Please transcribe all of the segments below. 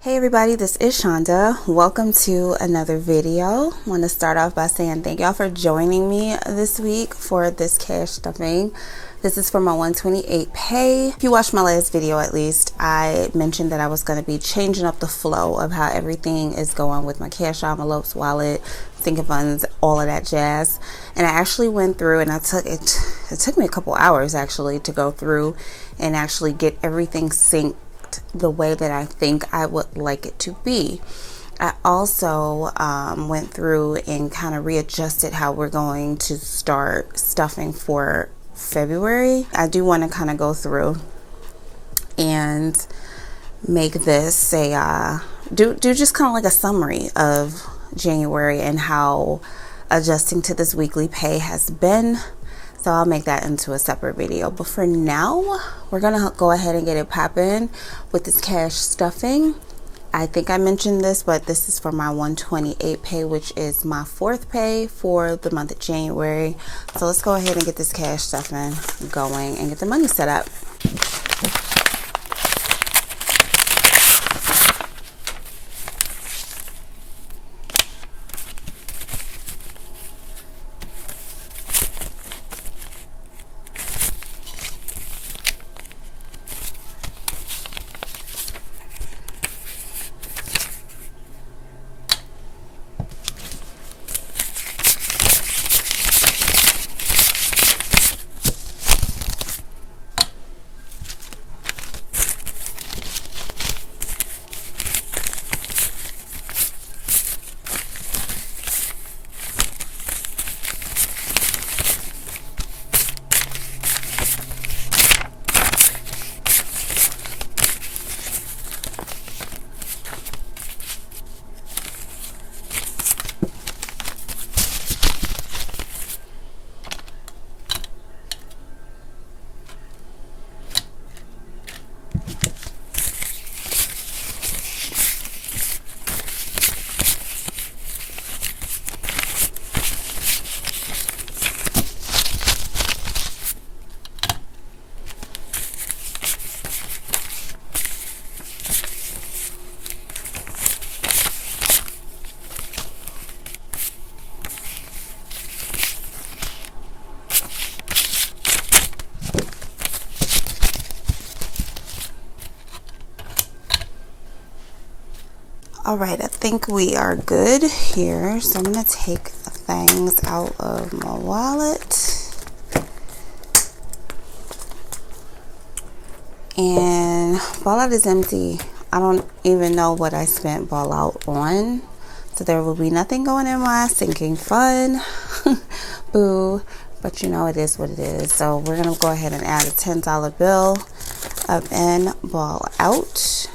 Hey everybody, this is Chanda. Welcome to another video. I want to start off by saying thank y'all for joining me this week for this cash stuffing. This is for my 128 pay. If you watched my last video, at least, I mentioned that I was going to be changing up the flow of how everything is going with my cash envelopes, wallet, sinking funds, all of that jazz. And I actually went through and it took me a couple hours actually to go through and actually get everything synced the way that I think I would like it to be. I also went through and kind of readjusted how we're going to start stuffing for February. I do want to kind of go through and make this a do just kind of like a summary of January and how adjusting to this weekly pay has been. So I'll make that into a separate video. But for now, we're going to go ahead and get it popping with this cash stuffing. I think I mentioned this, but this is for my 128 pay, which is my fourth pay for the month of January. So let's go ahead and get this cash stuffing going and get the money set up. All right, I think we are good here. So I'm going to take the things out of my wallet. And ball out is empty. I don't even know what I spent ball out on. So there will be nothing going in my sinking fund. Boo. But you know, it is what it is. So we're going to go ahead and add a $10 bill up in ball out.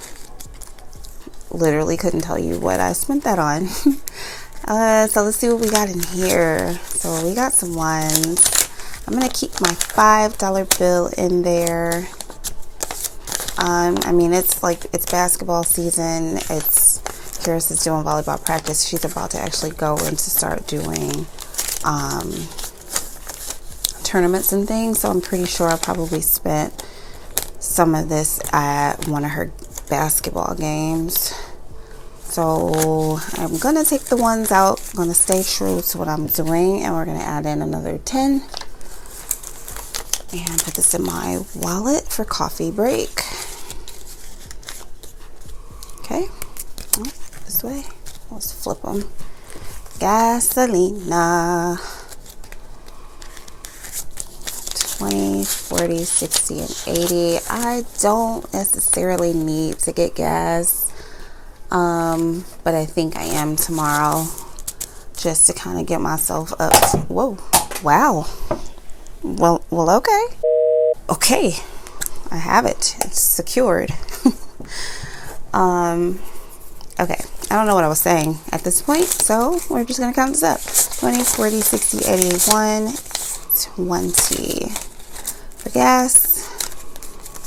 Literally couldn't tell you what I spent that on. So let's see what we got in here. So we got some ones. I'm gonna keep my $5 bill in there. I mean, it's basketball season. CARYSS is doing volleyball practice. She's about to actually go and to start doing tournaments and things. So I'm pretty sure I probably spent some of this at one of her basketball games. So I'm gonna take the ones out. I'm gonna stay true to what I'm doing, and we're gonna add in another 10 and put this in my wallet for coffee break. Okay, this way. Let's flip them. Gasolina. 20, 40, 60, and 80. I don't necessarily need to get gas, but I think I am tomorrow, just to kind of get myself up. Whoa, wow. Well, okay. I have it. It's secured. Okay. I don't know what I was saying at this point, so we're just gonna count this up. 20, 40, 60, 81, 20 for gas,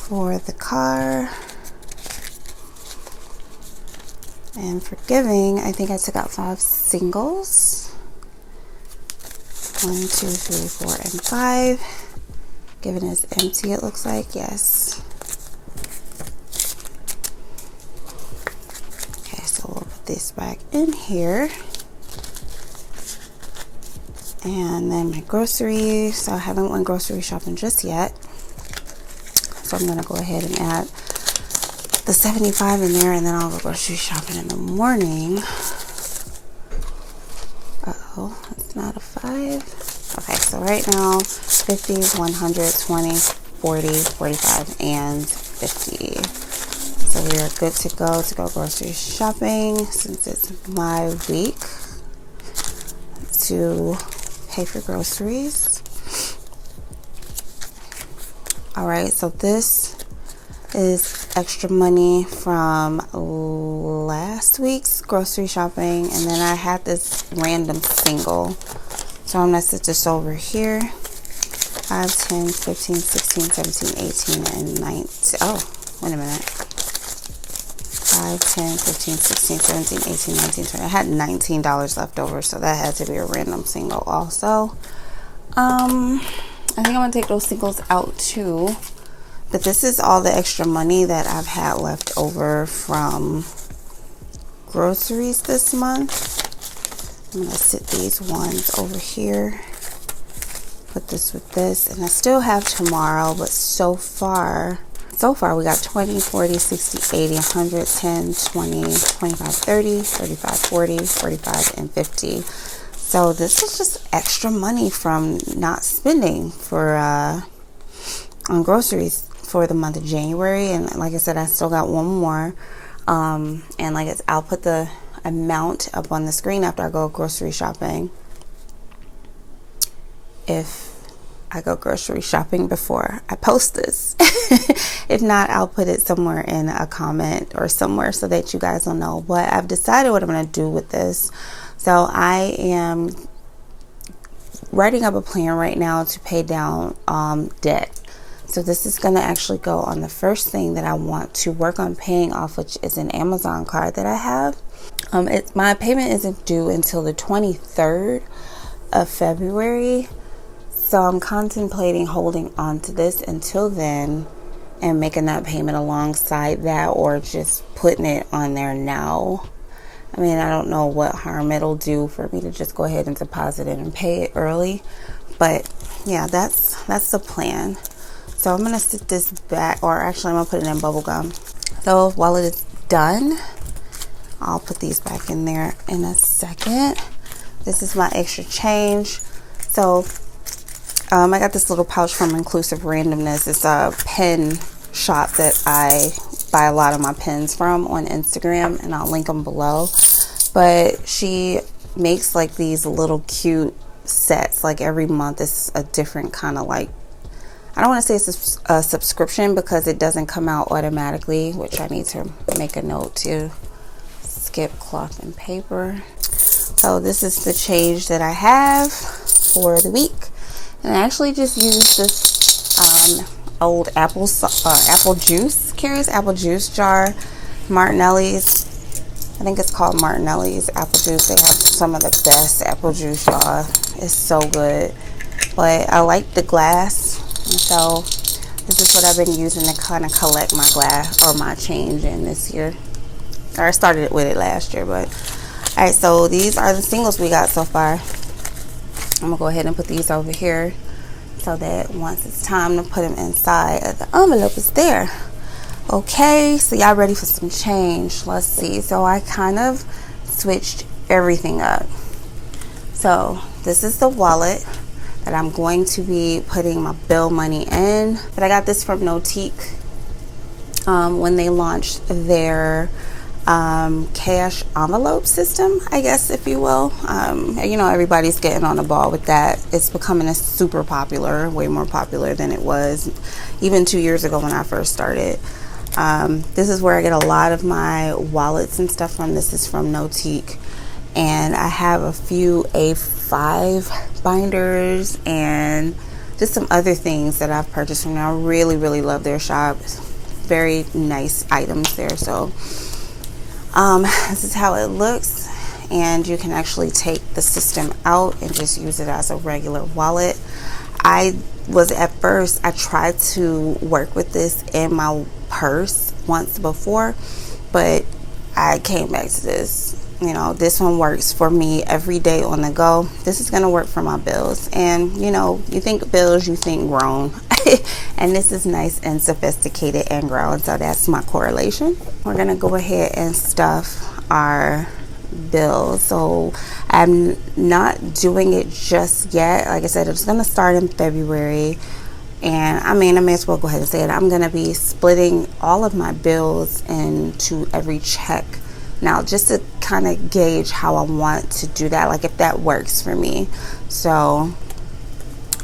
for the car, and for giving, I think I took out 5 singles. 1, 2, 3, 4, and 5. Giving is empty, it looks like. Yes. this back in here. And then my groceries. So I haven't went grocery shopping just yet. So I'm gonna go ahead and add the 75 in there, and then I'll go grocery shopping in the morning. Uh-oh, it's not a 5. Okay, so right now, 50, 100, 20, 40, 45, and 50. So we are good to go grocery shopping since it's my week to pay for groceries. All right, so this is extra money from last week's grocery shopping, and then I had this random single. So I'm gonna set this over here. 5, 10, 15, 16, 17, 18, and 19. Oh, wait a minute. 5, 10, 15, 16, 17, 18, 19, 20. I had $19 left over, so that had to be a random single also. I think I'm gonna take those singles out too. But this is all the extra money that I've had left over from groceries this month. I'm gonna sit these ones over here. Put this with this, and I still have tomorrow, but so far we got 20, 40, 60, 80, 100, 10, 20, 25, 30, 35, 40, 45, and 50. So this is just extra money from not spending for on groceries for the month of January. And like I said, I still got one more. And I'll put the amount up on the screen after I go grocery shopping, if I go grocery shopping before I post this. If not, I'll put it somewhere in a comment or somewhere so that you guys will know. But I've decided what I'm going to do with this. So I am writing up a plan right now to pay down debt. So this is going to actually go on the first thing that I want to work on paying off, which is an Amazon card that I have. My payment isn't due until the 23rd of February. So I'm contemplating holding on to this until then and making that payment alongside that, or just putting it on there now. I mean, I don't know what harm it'll do for me to just go ahead and deposit it and pay it early. But yeah, that's the plan. So I'm going to sit this back, or actually I'm going to put it in bubble gum. So while it is done, I'll put these back in there in a second. This is my extra change. So I got this little pouch from Inclusive Randomness. It's a pen shop that I buy a lot of my pens from on Instagram, and I'll link them below. But she makes like these little cute sets. Like every month is a different kind of, like, I don't want to say it's a subscription because it doesn't come out automatically, which I need to make a note to skip cloth and paper. So this is the change that I have for the week. And I actually just used this old apple juice, CARYSS apple juice jar, Martinelli's. I think it's called Martinelli's apple juice. They have some of the best apple juice, y'all. It's so good. But I like the glass, and so this is what I've been using to kind of collect my glass or my change in this year. Or I started with it last year, but all right. So these are the singles we got so far. I'm gonna go ahead and put these over here so that once it's time to put them inside, the envelope is there. Okay, so y'all ready for some change? Let's see. So I kind of switched everything up. So this is the wallet that I'm going to be putting my bill money in. But I got this from Notique when they launched their cash envelope system, I guess, if you will. You know, everybody's getting on the ball with that. It's becoming a super popular, way more popular than it was even 2 years ago when I first started. This is where I get a lot of my wallets and stuff from. This is from Notique, and I have a few A5 binders and just some other things that I've purchased from them. I really, really love their shop. Very nice items there. So this is how it looks, and you can actually take the system out and just use it as a regular wallet. I tried to work with this in my purse once before, but I came back to this. You know, this one works for me every day on the go. This is going to work for my bills. And, you know, you think bills, you think grown. And this is nice and sophisticated and grown. So that's my correlation. We're going to go ahead and stuff our bills. So I'm not doing it just yet. Like I said, it's going to start in February. And I mean, I may as well go ahead and say it. I'm going to be splitting all of my bills into every check now, just to kind of gauge how I want to do that, like if that works for me. So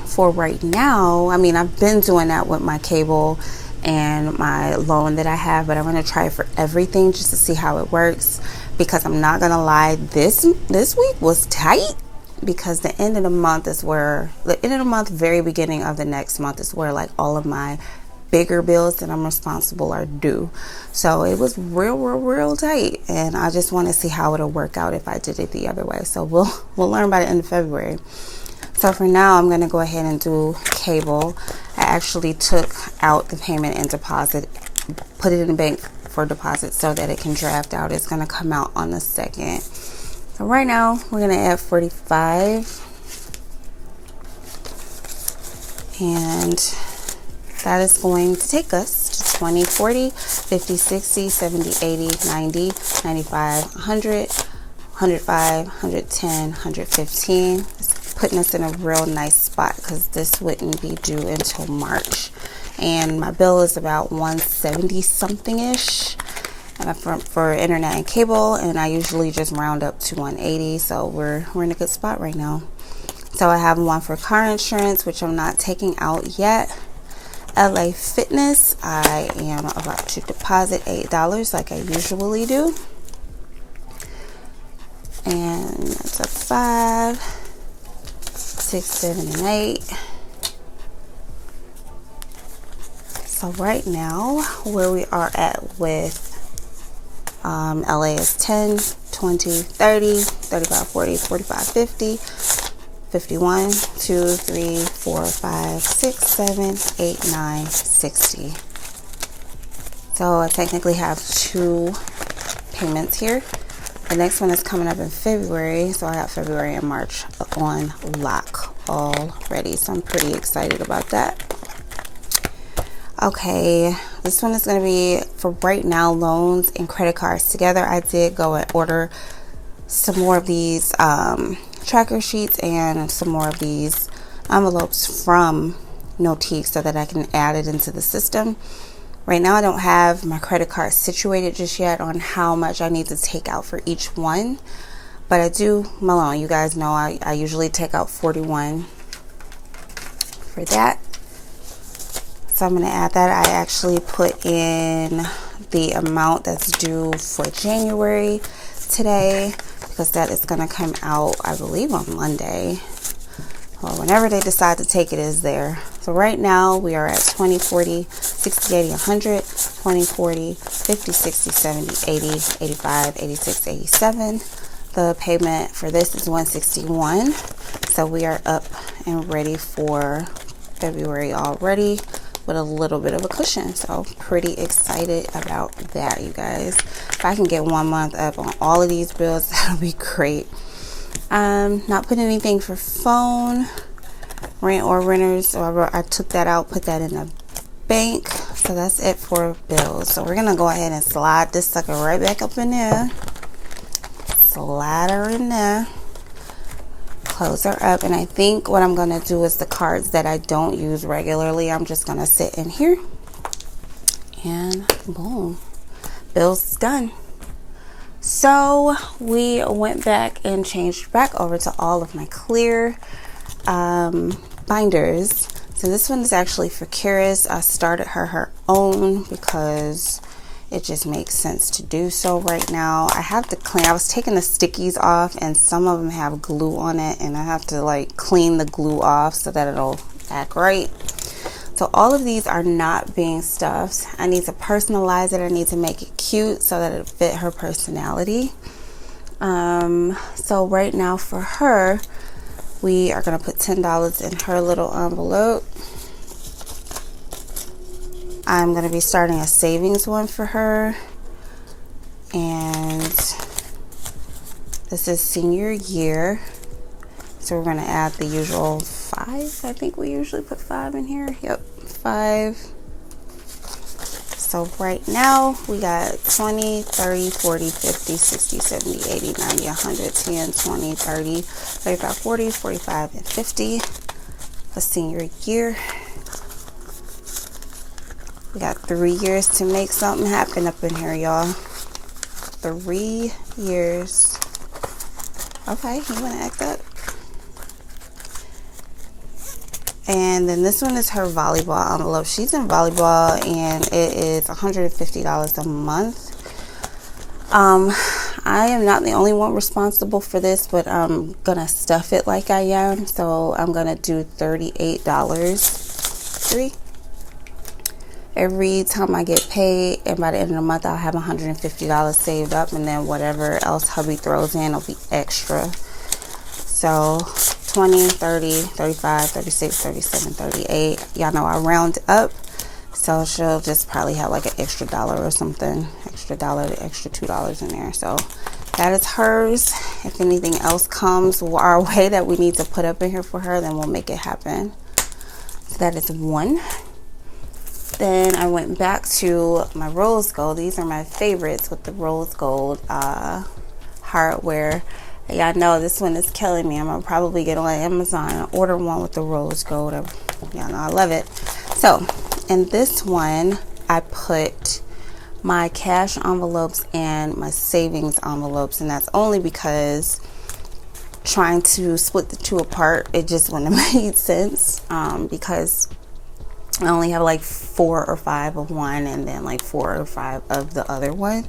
for right now, I mean, I've been doing that with my cable and my loan that I have, but I'm going to try it for everything just to see how it works, because I'm not going to lie, this week was tight, because the end of the month is where, the end of the month, very beginning of the next month is where like all of my bigger bills that I'm responsible are due. So it was real tight, and I just want to see how it'll work out if I did it the other way. So we'll learn by the end of February. So for now, I'm going to go ahead and do cable. I actually took out the payment and deposit, put it in the bank for deposit so that it can draft out. It's going to come out on the 2nd. So right now, we're going to add 45. And that is going to take us to 20, 40, 50, 60, 70, 80, 90, 95, 100, 105, 110, 115. It's putting us in a real nice spot because this wouldn't be due until March. And my bill is about 170 something-ish for internet and cable, and I usually just round up to 180, so we're in a good spot right now. So I have one for car insurance, which I'm not taking out yet. LA Fitness, I am about to deposit $8 like I usually do. And that's a 5, 6, 7, and 8. So right now, where we are at with LA is 10, 20, 30, 35, 40, 45, 50, 51, 2, 3, 4, 5, 6, 7, 8, 9, 60. So I technically have 2 payments here. The next one is coming up in February, so I got February and March on lock already, so I'm pretty excited about that. Okay, this one is going to be for right now, loans and credit cards together. I did go and order some more of these tracker sheets and some more of these envelopes from Notique so that I can add it into the system. Right now I don't have my credit card situated just yet on how much I need to take out for each one, but I do my loan. You guys know I usually take out 41 for that. So I'm going to add that. I actually put in the amount that's due for January today, because that is going to come out, I believe, on Monday. Well, whenever they decide to take it is there. So right now we are at 20, 40, 60, 80, 100, 20, 40, 50, 60, 70, 80, 85, 86, 87. The payment for this is 161. So we are up and ready for February already with a little bit of a cushion. So pretty excited about that, you guys. If I can get 1 month up on all of these bills, that'll be great. Not putting anything for phone, rent or renters. So I took that out, put that in the bank. So that's it for bills. So we're gonna go ahead and slide this sucker right back up in there. Slide her in there. Close her up. And I think what I'm gonna do is the cards that I don't use regularly, I'm just gonna sit in here. And boom, bills done. So we went back and changed back over to all of my clear binders. So this one is actually for CARYSS. I started her own because it just makes sense to do so right now. I have to clean. I was taking the stickies off, and some of them have glue on it, and I have to like clean the glue off so that it'll act right. So all of these are not being stuffed. I need to personalize it. I need to make it cute so that it fit her personality. So right now for her, we are going to put $10 in her little envelope. I'm going to be starting a savings one for her. And this is senior year. So we're going to add the usual 5. I think we usually put 5 in here. Yep, 5. So right now we got 20, 30, 40, 50, 60, 70, 80, 90, 100, 10, 20, 30, 35, 40, 45, and 50 for senior year. We got 3 years to make something happen up in here, y'all. 3 years. Okay, you want to act up? And then this one is her volleyball envelope. She's in volleyball and it is $150 a month. I am not the only one responsible for this, but I'm gonna stuff it like I am. So I'm gonna do $38 every time I get paid, and by the end of the month I'll have $150 saved up, and then whatever else hubby throws in will be extra. So 20, 30, 35, 36, 37, 38. Y'all know I round up. So she'll just probably have like an extra $1 or something. Extra $1, extra $2 in there. So that is hers. If anything else comes our way that we need to put up in here for her, then we'll make it happen. So that is 1. Then I went back to my rose gold. These are my favorites with the rose gold hardware. Y'all know this one is killing me. I'm gonna probably get on Amazon and order one with the rose gold. Y'all know I love it. So in this one, I put my cash envelopes and my savings envelopes, and that's only because trying to split the two apart, it just wouldn't have made sense, because I only have like 4 or 5 of one and then like 4 or 5 of the other one.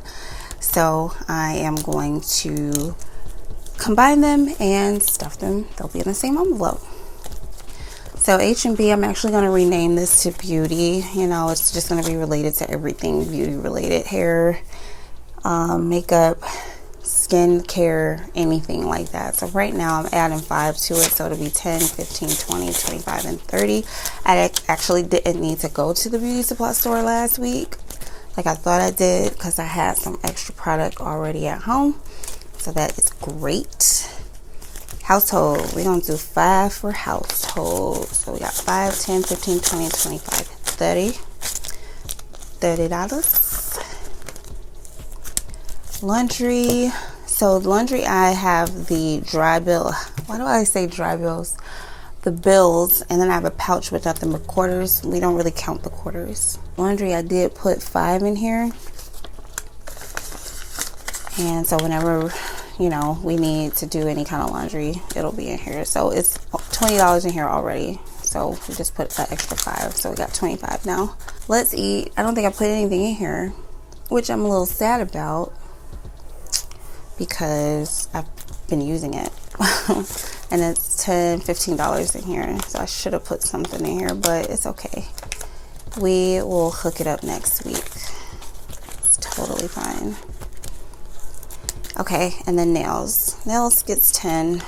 So I am going to combine them and stuff them. They'll be in the same envelope. So H&B, I'm actually going to rename this to beauty. You know, it's just going to be related to everything beauty related: hair, makeup, skin care, anything like that. So right now I'm adding 5 to it, so it'll be 10, 15, 20, 25, and 30. I actually didn't need to go to the beauty supply store last week like I thought I did, because I had some extra product already at home. So that is great. Household, we're going to do 5 for household. So we got 5, 10, 15, 20, 25, 30. $30. Laundry. So laundry, I have the dry bill. Why do I say dry bills? The bills, and then I have a pouch with nothing but quarters. We don't really count the quarters. Laundry, I did put 5 in here. And so whenever, you know, we need to do any kind of laundry, it'll be in here. So it's $20 in here already. So we just put an extra 5. So we got 25 now. Let's eat. I don't think I put anything in here, which I'm a little sad about, because I've been using it. And it's $10, $15 in here. So I should have put something in here, but it's okay. We will hook it up next week. It's totally fine. Okay, and then nails. Nails gets 10.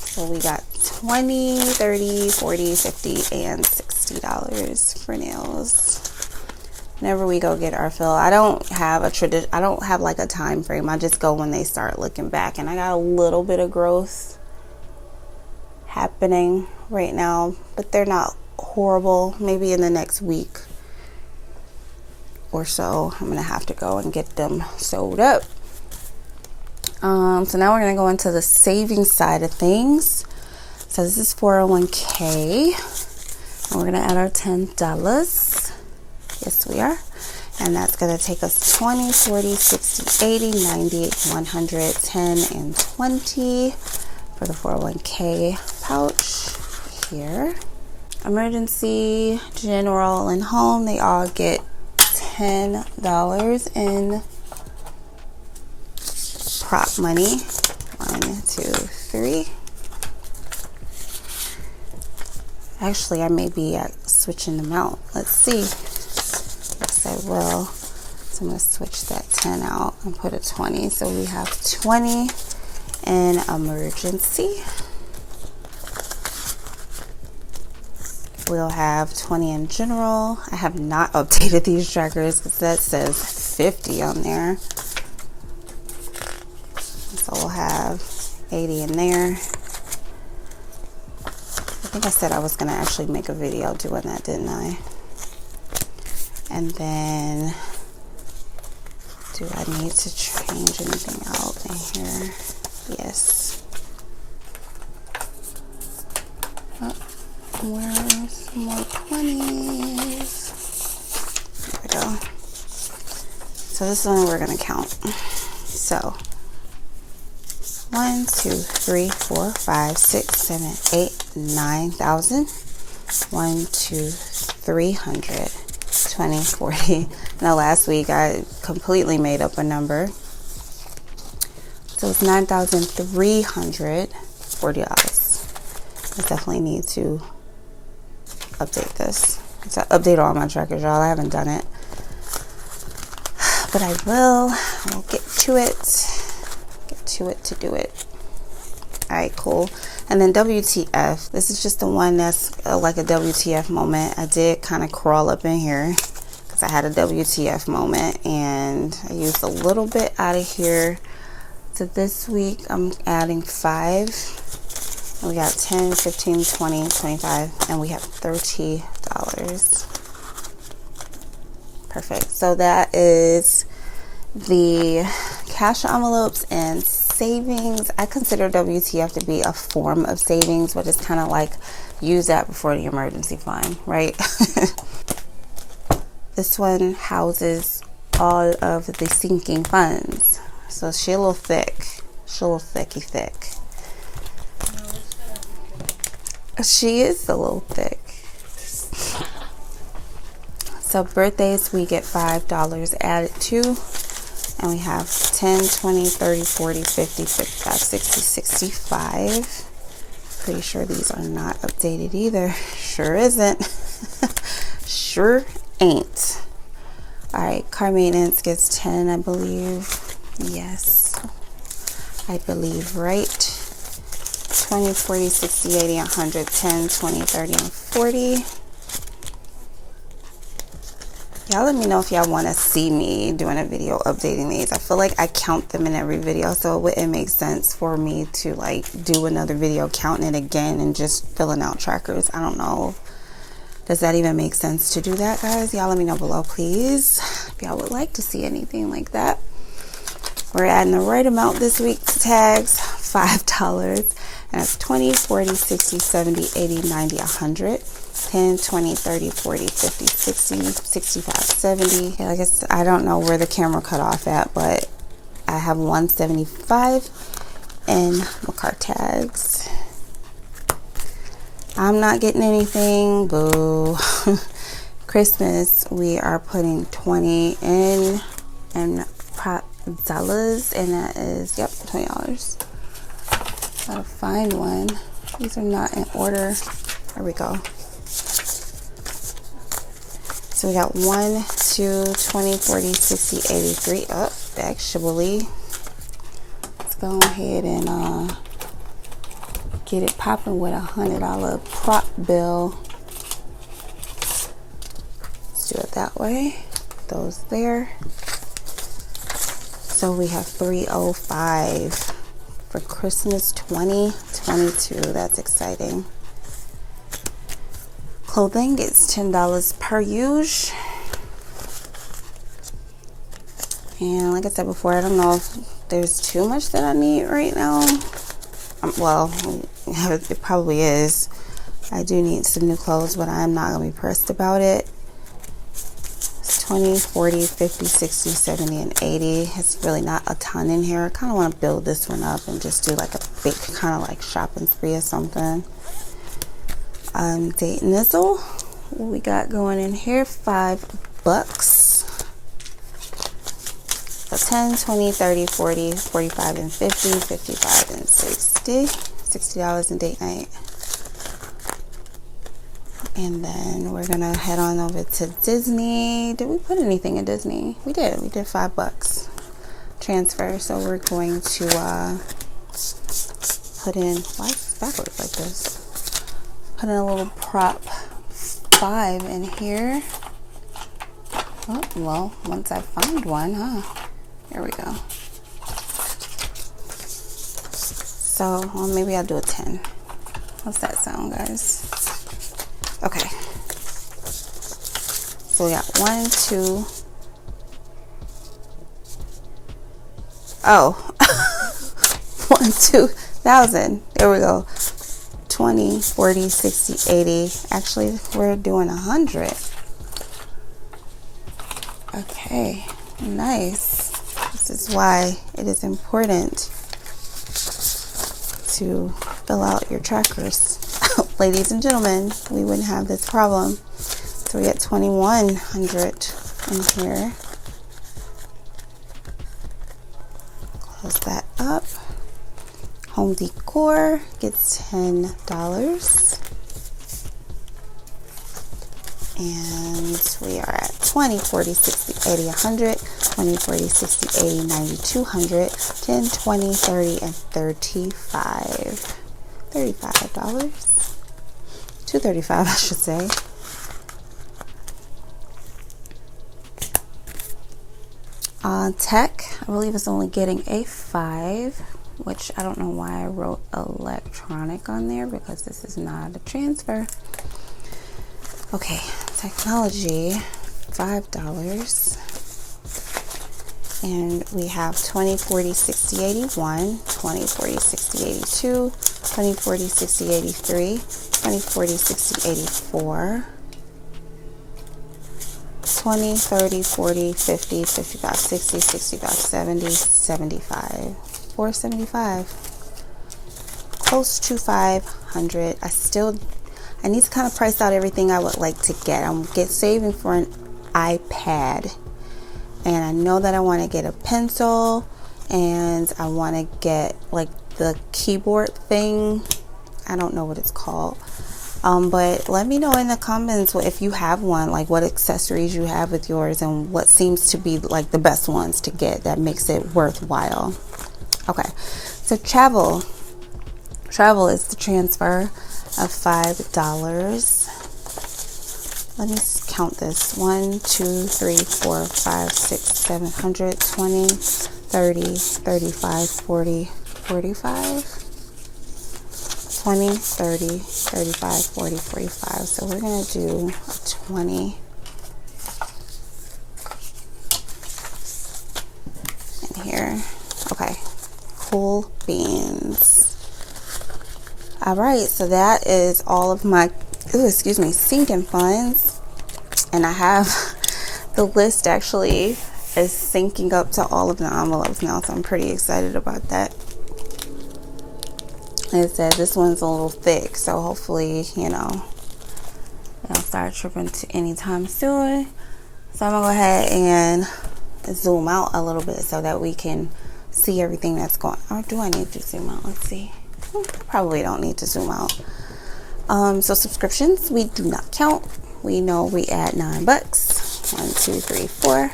So we got 20, 30, 40, 50, and $60 for nails. Whenever we go get our fill, I don't have like a time frame. I just go when they start looking back, and I got a little bit of growth happening right now, but they're not horrible. Maybe in the next week or so, I'm gonna have to go and get them sewed up. So now we're gonna go into the savings side of things. So this is 401k, and we're gonna add our $10. Yes, we are. And that's going to take us 20, 40, 60, 80, 90, 100, 10, and 20 for the 401k pouch here. Emergency, general, and home, they all get $10 in prop money. 1, 2, 3. Actually, I may be switching them out. Let's see. Yes, I will. So I'm going to switch that 10 out and put a 20. So we have 20 in emergency. We'll have 20 in general. I have not updated these trackers because that says 50 on there. So we'll have 80 in there. I think I said I was gonna actually make a video doing that, didn't I? And then, do I need to change anything out in here? Yes. Oh, where's some more 20s? There we go. So this one we're gonna count. So 1, 2, 3, 4, 5, 6, 7, 8, 9,000. 1, 2, 300. 20, 40. Now last week I completely made up a number. So it's $9,340. I definitely need to update this. So update all my trackers, y'all. I haven't done it. But I will. I'll get to it. Get to it to do it. Alright, cool. And then WTF. This is just the one that's like a WTF moment. I did kind of crawl up in here because I had a WTF moment, and I used a little bit out of here. So this week I'm adding 5. And we got 10, 15, 20, 25, and we have $30. Perfect. So that is the cash envelopes and savings. I consider WTF to be a form of savings, but it's kind of like use that before the emergency fund, right? This one houses all of the sinking funds. So she a little thick. She a little thicky thick. She is a little thick. So birthdays, we get $5 added to. And we have 10, 20, 30, 40, 50, 55, 60, 65. Pretty sure these are not updated either. Sure isn't. Sure ain't. Alright, car maintenance gets 10, I believe. Yes. I believe right. 20, 40, 60, 80, 100, 10, 20, 30, and 40. Y'all let me know if y'all want to see me doing a video updating these. I feel like I count them in every video, so it wouldn't make sense for me to like do another video counting it again and just filling out trackers. I don't know. Does that even make sense to do that, guys? Y'all let me know below, please, if y'all would like to see anything like that. We're adding the right amount this week to tags, $5. And that's 20, 40, 60, 70, 80, 90, 100. 10, 20, 30, 40, 50, 60, 65, 70. I guess I don't know where the camera cut off at, but I have 175 in my car tags. I'm not getting anything. Boo. Christmas, we are putting 20 in dollars, and that is, yep, $20. Gotta find one. These are not in order. There we go. So we got 1, 2, 20, 40, 60, 83. Oh, actually, let's go ahead and get it popping with $100 prop bill. Let's do it that way. Those there. So we have 305 for Christmas 2022. That's exciting. Clothing gets $10 per use. And like I said before, I don't know if there's too much that I need right now. Well, it probably is. I do need some new clothes, but I'm not going to be pressed about it. It's 20, 40, 50, 60, 70, and 80. It's really not a ton in here. I kind of want to build this one up and just do like a big kind of like shopping spree or something. Date Nizzle. What we got going in here? $5. So 10, 20, 30, 40, 45, and 50, 55, and 60. $60 in date night. And then we're gonna head on over to Disney. Did we put anything in Disney? We did. We did $5 transfer. So we're going to put in, why is this backwards like this? Put in a little prop 5 in here. Oh, well, once I find one, here we go. So, well, maybe I'll do a 10. How's that sound, guys? Okay. So we got 1, 2. Oh, 1, 2,000. There we go. 20, 40, 60, 80. Actually, we're doing 100. Okay, nice. This is why it is important to fill out your trackers. Ladies and gentlemen, we wouldn't have this problem. So we get 2,100 in here. Close that up. Home decor gets $10. And we are at 20, 40, 60, 80, 100, 20, 40, 60, 80, 90, 200, 10, 20, 30, and 35. $35. $235, I should say. Tech, I believe it's only getting a 5, which I don't know why I wrote electronic on there because this is not a transfer. Okay, technology, $5. And we have 20, 40, 60, 81, 20, 40, 60, 82, 20, 40, 60, 83, 20, 40, 60, 84, 20, 30, 40, 50, 55, 60, 65, 70, 75. 475. Close to 500. I need to kind of price out everything I would like to get. I'm saving for an iPad. And I know that I want to get a pencil. And I want to get like the keyboard thing. I don't know what it's called. But let me know in the comments if you have one, like what accessories you have with yours and what seems to be like the best ones to get that makes it worthwhile. Okay, so travel is the transfer of $5. Let me count this. 1, 2, 3, 4, 5, 6, 7, 100, 20, 30, 35, 40, 45. 20, 30, 35, 40, 45. So we're going to do a 20 in here. Okay, cool beans. All right, so that is all of my, sinking funds. And I have the list actually is syncing up to all of the envelopes now, so I'm pretty excited about that. It said this one's a little thick, so hopefully, you know, it don't start tripping anytime soon. So I'm gonna go ahead and zoom out a little bit so that we can see everything that's going on. Or do I need to zoom out? Let's see. Probably don't need to zoom out. So subscriptions, we do not count. We know we add $9. 1, 2, 3, 4.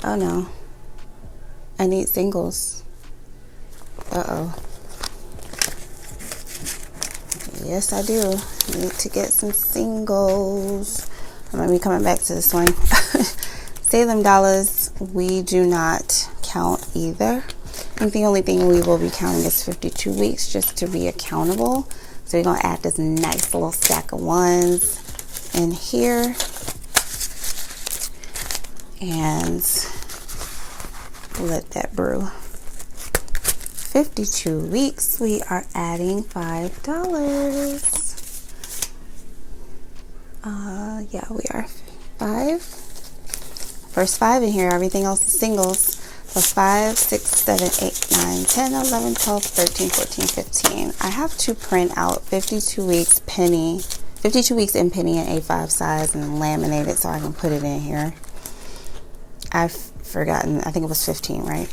Oh no. I need singles. Uh-oh. Yes, I do. Need to get some singles. I'm going to be coming back to this one. Save them dollars. We do not count either. I think the only thing we will be counting is 52 weeks just to be accountable. So we're going to add this nice little stack of ones in here. And let that brew. 52 weeks, we are adding $5. Yeah, we are 5. First 5 in here, everything else is singles. So 5, 6, 7, 8, 9, 10, 11, 12, 13, 14, 15. I have to print out 52 weeks penny, 52 weeks in penny and A5 size and laminate it so I can put it in here. I've forgotten, I think it was 15, right?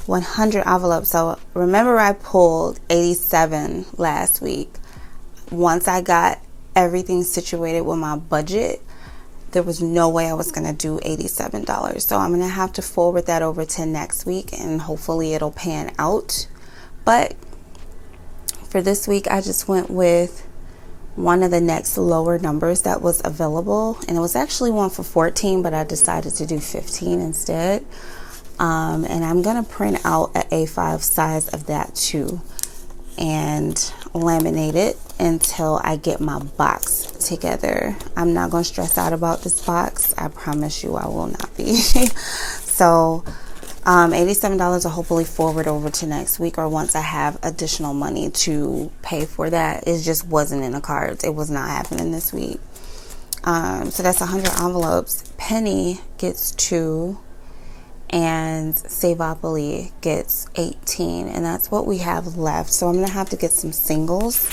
100 envelopes. So remember I pulled 87 last week. Once I got everything situated with my budget, there was no way I was going to do $87. So I'm going to have to forward that over to next week and hopefully it'll pan out. But for this week, I just went with one of the next lower numbers that was available, and it was actually one for 14, but I decided to do 15 instead. And I'm gonna print out an A5 size of that too and laminate it until I get my box together. I'm not gonna stress out about this box. I promise you I will not be. So $87 will hopefully forward over to next week, or once I have additional money to pay for that. It just wasn't in the cards. It was not happening this week. So that's 100 envelopes. Penny gets 2 and SAVOPOLY gets 18, and that's what we have left. So I'm gonna have to get some singles.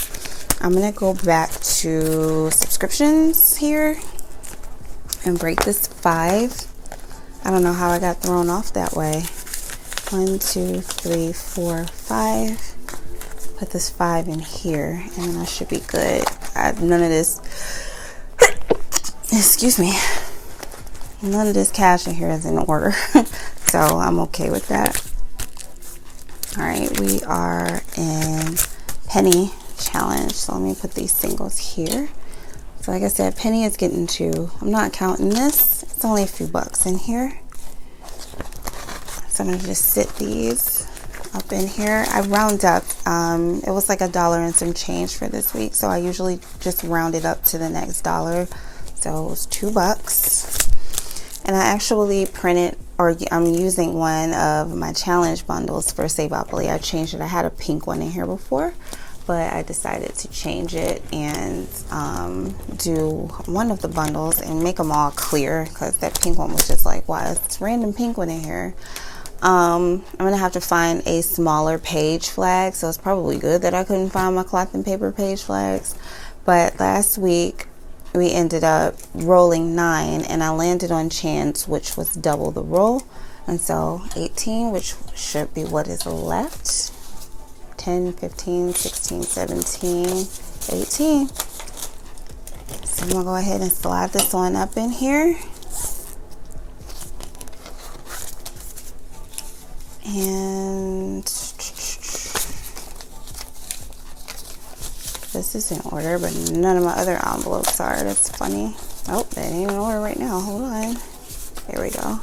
I'm gonna go back to subscriptions here and break this 5. I don't know how I got thrown off that way. 1, 2, 3, 4, 5. Put this 5 in here, and then I should be good. None of this, excuse me, none of this cash in here is in order. So I'm okay with that. All right, we are in penny challenge. So let me put these singles here. So like I said, penny is getting 2. I'm not counting this. It's only a few bucks in here. So I'm gonna just sit these up in here. I round up. It was like $1 and some change for this week. So I usually just round it up to the next dollar. So it was $2. And I actually printed, or I'm using one of my challenge bundles for SAVOPOLY. I changed it. I had a pink one in here before, but I decided to change it and do one of the bundles and make them all clear, because that pink one was just like, wow, it's a random pink one in here. I'm gonna have to find a smaller page flag, so it's probably good that I couldn't find my cloth and paper page flags. But last week we ended up rolling 9, and I landed on chance, which was double the roll, and so 18, which should be what is left. 10, 15, 16, 17, 18. So I'm gonna go ahead and slide this one up in here. And this is in order, but none of my other envelopes are. That's funny. Oh, that ain't in order right now. Hold on. There we go.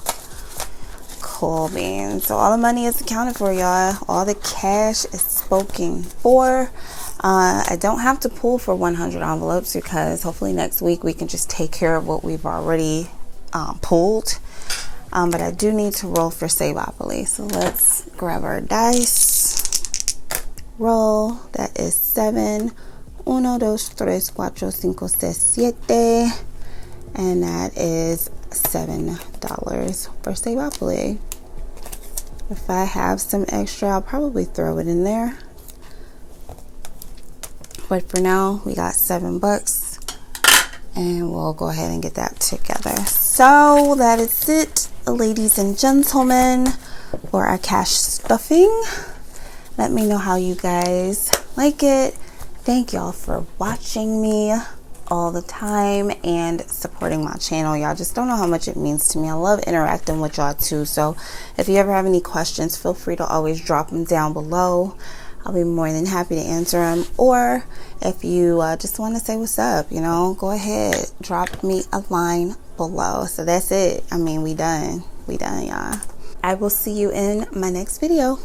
Cool beans. So all the money is accounted for, y'all. All the cash is spoken for. I don't have to pull for 100 envelopes, because hopefully next week we can just take care of what we've already pulled. But I do need to roll for SAVOPOLY. So let's grab our dice. Roll. That is 7. 1, 2, 3, 4, 5, 6, 7. And that is $7 for SAVOPOLY. If I have some extra, I'll probably throw it in there. But for now, we got $7, and we'll go ahead and get that together. So that is it, ladies and gentlemen, for our cash stuffing. Let me know how you guys like it. Thank y'all for watching me all the time and supporting my channel. Y'all just don't know how much it means to me. I love interacting with y'all too. So if you ever have any questions, feel free to always drop them down below. I'll be more than happy to answer them. Or if you just want to say what's up, you know, go ahead, drop me a line below. So that's it. I mean, we done, y'all. I will see you in my next video.